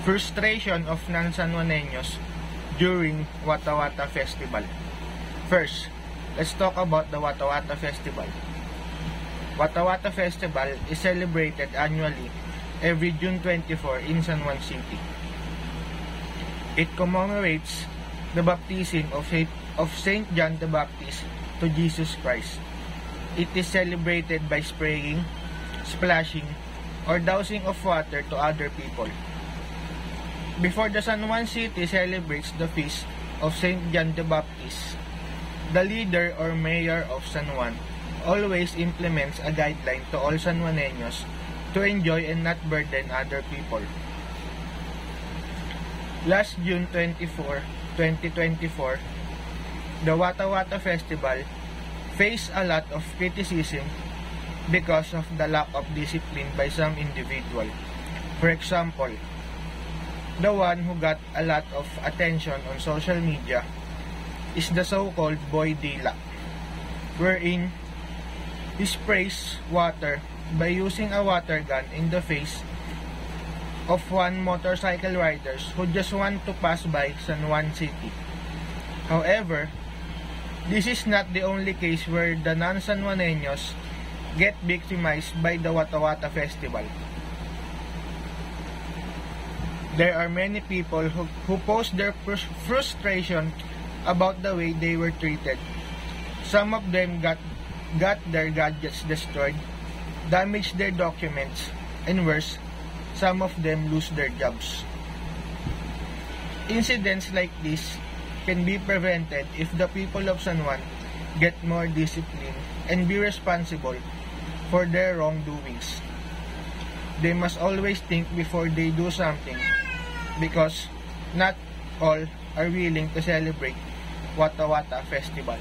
Frustration of non-San Juaneños during Wata Wata Festival. First, let's talk about the Wata Wata Festival. Wata Wata Festival is celebrated annually every June 24 in San Juan City. It commemorates the baptism of Saint John the Baptist to Jesus Christ. It is celebrated by spraying, splashing, or dousing of water to other people. Before the San Juan City celebrates the feast of Saint John the Baptist, the leader or mayor of San Juan always implements a guideline to all San Juaneños to enjoy and not burden other people. Last June 24, 2024, the Wata Wata Festival faced a lot of criticism because of the lack of discipline by some individual. For example, the one who got a lot of attention on social media is the so-called Boy Dila, wherein he sprays water by using a water gun in the face of one motorcycle riders who just want to pass by San Juan City. However, this is not the only case where the non-San Juaneños get victimized by the Wata Wata Festival. There are many people who post their frustration about the way they were treated. Some of them got their gadgets destroyed, damaged their documents, and worse, some of them lose their jobs. Incidents like this can be prevented if the people of San Juan get more discipline and be responsible for their wrongdoings. They must always think before they do something, because not all are willing to celebrate Wata Wata Festival.